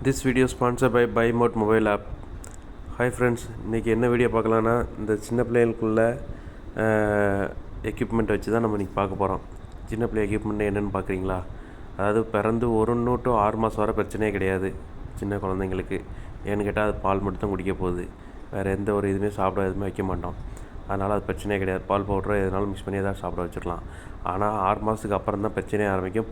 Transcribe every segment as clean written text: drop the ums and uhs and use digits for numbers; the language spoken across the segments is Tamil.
This video is sponsored by Buy Mode mobile app. Hi friends, இன்றைக்கி என்ன வீடியோ பார்க்கலான்னா இந்த சின்ன பிள்ளைகளுக்குள்ள எக்யூப்மெண்ட் வச்சு தான் நம்ம இன்றைக்கி பார்க்க போகிறோம். சின்ன பிள்ளை எக்யூப்மெண்ட் என்னென்னு பார்க்குறீங்களா? அதாவது பிறந்து 1 to 6 மாதம் வரை பிரச்சனையே கிடையாது சின்ன குழந்தைங்களுக்கு. ஏன்னு கேட்டால் அது பால் மட்டும் தான் குடிக்க போகுது, வேறு எந்த ஒரு இதுவுமே சாப்பிட எதுவுமே வைக்க மாட்டோம். அதனால் அது பிரச்சனையே கிடையாது. பால் பவுடரோ எதனாலும் மிக்ஸ் பண்ணி எதாவது சாப்பிட வச்சுக்கலாம். ஆனால் 6 மாதத்துக்கு அப்புறம் தான் பிரச்சனையே ஆரம்பிக்கும்.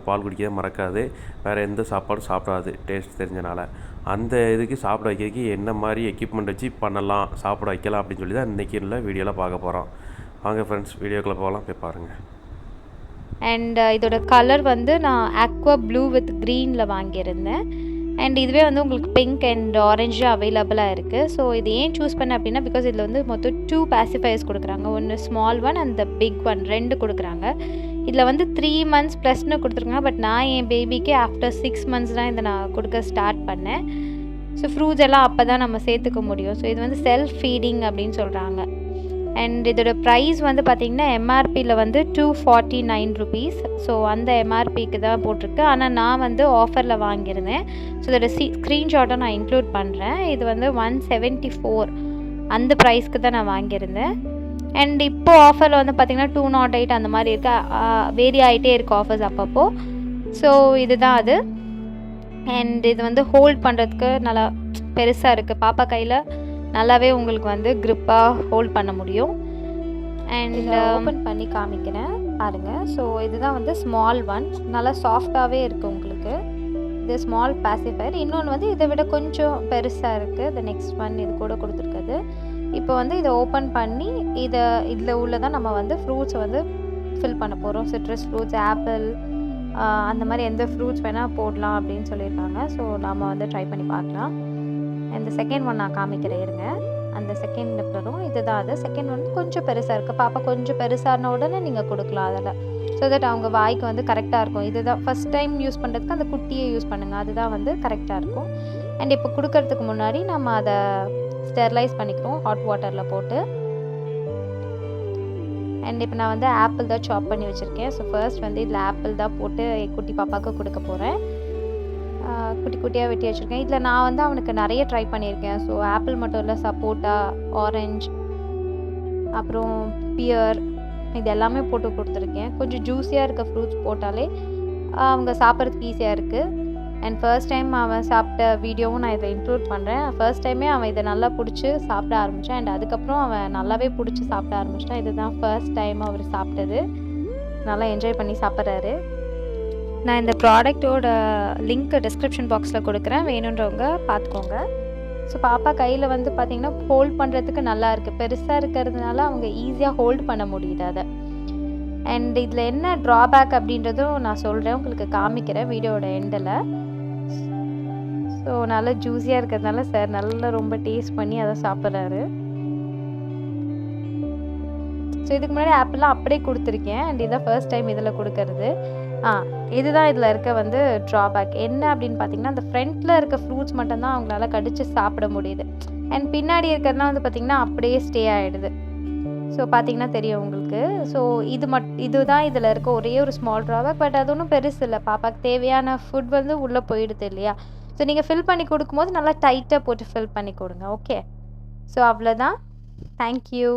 பால் குடிக்கவே மறக்காது, வேறு எந்த சாப்பாடும் சாப்பிடாது டேஸ்ட் தெரிஞ்சனால. அந்த இதுக்கு சாப்பிட வைக்கிறதுக்கு என்ன மாதிரி எக்யூப்மெண்ட் வச்சு பண்ணலாம், சாப்பிட வைக்கலாம் அப்படின்னு சொல்லி தான் இன்றைக்கி உள்ள வீடியோவில் பார்க்க போகிறோம். வாங்க ஃப்ரெண்ட்ஸ், வீடியோக்குள்ளே போகலாம், போய் பாருங்கள். அண்ட் இதோட கலர் வந்து நான் ஆக்வா ப்ளூ வித் க்ரீனில் வாங்கியிருந்தேன். அண்ட் இதுவே வந்து உங்களுக்கு பிங்க் அண்ட் ஆரஞ்சு அவைலபிளாக இருக்குது. ஸோ இது ஏன் சூஸ் பண்ணேன் அப்படின்னா, பிகாஸ் இதில் வந்து மொத்தம் 2 பாசிஃபயர்ஸ் கொடுக்குறாங்க. ஒன்று small one and the big one, 2 கொடுக்குறாங்க. இதில் வந்து 3 months ப்ளஸ்னு கொடுத்துருக்காங்க. பட் நான் என் பேபிக்கு ஆஃப்டர் 6 months தான் இதை நான் கொடுக்க ஸ்டார்ட் பண்ணேன். ஸோ ஃப்ரூட்ஸ் எல்லாம் அப்போ தான் நம்ம சேர்த்துக்க முடியும். ஸோ இது வந்து செல்ஃப் ஃபீடிங் அப்படின்னு சொல்கிறாங்க. அண்ட் இதோட ப்ரைஸ் வந்து பார்த்திங்கன்னா எம்ஆர்பியில் வந்து 249 rupees. ஸோ அந்த எம்ஆர்பிக்கு தான் போட்டிருக்கு. ஆனால் நான் வந்து ஆஃபரில் வாங்கியிருந்தேன். ஸோ இதோட ஸ்க்ரீன்ஷாட்டை நான் இன்க்ளூட் பண்ணுறேன். இது வந்து 174 அந்த ப்ரைஸ்க்கு தான் நான் வாங்கியிருந்தேன். அண்ட் இப்போது ஆஃபரில் வந்து பார்த்திங்கன்னா 208 அந்த மாதிரி இருக்குது. வேரி ஆகிட்டே இருக்குது ஆஃபர்ஸ் அப்பப்போ. ஸோ இதுதான் அது. அண்ட் இது வந்து ஹோல்ட் பண்ணுறதுக்கு நல்லா பெருசாக இருக்குது. பாப்பா கையில் நல்லாவே உங்களுக்கு வந்து க்ரிப்பாக ஹோல்ட் பண்ண முடியும். அண்ட் ஓப்பன் பண்ணி காமிக்கிறேன் பாருங்கள். ஸோ இதுதான் வந்து ஸ்மால் ஒன், நல்லா சாஃப்டாகவே இருக்குது உங்களுக்கு. இது ஸ்மால் பாசிஃபயர். இன்னொன்று வந்து இதை விட கொஞ்சம் பெருசாக இருக்குது. இந்த நெக்ஸ்ட் ஒன் இது கூட கொடுத்துருக்குது. இப்போ வந்து இதை ஓப்பன் பண்ணி இதில் உள்ளதான் நம்ம வந்து ஃப்ரூட்ஸை வந்து ஃபில் பண்ண போகிறோம். சிட்ரஸ் ஃப்ரூட்ஸ், ஆப்பிள், அந்த மாதிரி எந்த ஃப்ரூட்ஸ் வேணால் போடலாம் அப்படின்னு சொல்லியிருக்காங்க. ஸோ நம்ம வந்து ட்ரை பண்ணி பார்க்கலாம். இந்த செகண்ட் ஒன் நான் காமிக்கிறேன் இருங்க. அந்த செகண்ட் வரும், இதுதான் அது. செகண்ட் ஒன் கொஞ்சம் பெருசாக இருக்குது. பாப்பா கொஞ்சம் பெருசான உடனே நீங்கள் கொடுக்கலாம் அதில். ஸோ தட் அவங்க வாய்க்கு வந்து கரெக்டாக இருக்கும். இதுதான் ஃபஸ்ட் டைம் யூஸ் பண்ணுறதுக்கு அந்த குட்டியை யூஸ் பண்ணுங்கள், அதுதான் வந்து கரெக்டாக இருக்கும். அண்ட் இப்போ கொடுக்கறதுக்கு முன்னாடி நம்ம அதை ஸ்டெர்லைஸ் பண்ணிக்கிறோம் ஹாட் வாட்டரில் போட்டு. அண்ட் இப்போ நான் வந்து ஆப்பிள் தான் சாப் பண்ணி வச்சுருக்கேன். ஸோ ஃபர்ஸ்ட் வந்து இதில் ஆப்பிள் தான் போட்டு குட்டி பாப்பாவுக்கு கொடுக்க போகிறேன். குட்டி குட்டியாக வெட்டி வச்சுருக்கேன். இதில் நான் வந்து அவனுக்கு நிறைய ட்ரை பண்ணியிருக்கேன். ஸோ ஆப்பிள் மட்டும் இல்லை, சப்போட்டா, ஆரஞ்சு, அப்புறம் பியர், இது எல்லாமே போட்டு கொடுத்துருக்கேன். கொஞ்சம் ஜூஸியாக இருக்க ஃப்ரூட்ஸ் போட்டாலே அவங்க சாப்பிட்றதுக்கு ஈஸியாக இருக்குது. அண்ட் ஃபர்ஸ்ட் டைம் அவன் சாப்பிட்ட வீடியோவும் நான் இதை இன்க்ளூட் பண்ணுறேன். ஃபர்ஸ்ட் டைமே அவன் இதை நல்லா பிடிச்சி சாப்பிட ஆரம்பித்தான். அண்ட் அதுக்கப்புறம் அவன் நல்லாவே பிடிச்சி சாப்பிட ஆரம்பிச்சிட்டான். இதுதான் ஃபர்ஸ்ட் டைம் அவர் சாப்பிட்டது. நல்லா என்ஜாய் பண்ணி சாப்பிட்றாரு. நான் இந்த ப்ராடக்ட்டோட லிங்க் டிஸ்கிரிப்ஷன் பாக்ஸில் கொடுக்குறேன், வேணுன்றவங்க பார்த்துக்கோங்க. ஸோ பாப்பா கையில் வந்து பார்த்திங்கன்னா ஹோல்ட் பண்ணுறதுக்கு நல்லா இருக்குது. பெருசாக இருக்கிறதுனால அவங்க ஈஸியாக ஹோல்ட் பண்ண முடியுது அதை. அண்ட் இதில் என்ன ட்ராபேக் அப்படின்றதும் நான் சொல்கிறேன், உங்களுக்கு காமிக்கிறேன் வீடியோட எண்டில். ஸோ நல்லா ஜூஸியாக இருக்கிறதுனால சார் நல்லா ரொம்ப டேஸ்ட் பண்ணி அதை சாப்பிட்றாரு. ஸோ இதுக்கு முன்னாடி ஆப்பிள்லாம் அப்படியே கொடுத்துருக்கேன். அண்ட் இதான் ஃபர்ஸ்ட் டைம் இதில் கொடுக்கறது. இதுதான் இதில் இருக்க வந்து ட்ராபேக் என்ன அப்படின்னு பார்த்தீங்கன்னா, அந்த ஃப்ரண்ட்டில் இருக்க ஃப்ரூட்ஸ் மட்டும்தான் அவங்களால கடிச்சு சாப்பிட முடியுது. அண்ட் பின்னாடி இருக்கிறதுலாம் வந்து பார்த்திங்கன்னா அப்படியே ஸ்டே ஆகிடுது. ஸோ பார்த்திங்கன்னா தெரியும் உங்களுக்கு. ஸோ இதுதான் இதில் இருக்க ஒரே ஒரு ஸ்மால் ட்ராபேக். பட் அது ஒன்றும் பெருசு இல்லை. பாப்பாக்கு தேவையான ஃபுட் வந்து உள்ளே போயிடுது இல்லையா. ஸோ நீங்கள் ஃபில் பண்ணி கொடுக்கும்போது நல்லா டைட்டாக போட்டு ஃபில் பண்ணி கொடுங்க. ஓகே, ஸோ அவ்வளோதான். தேங்க்யூ.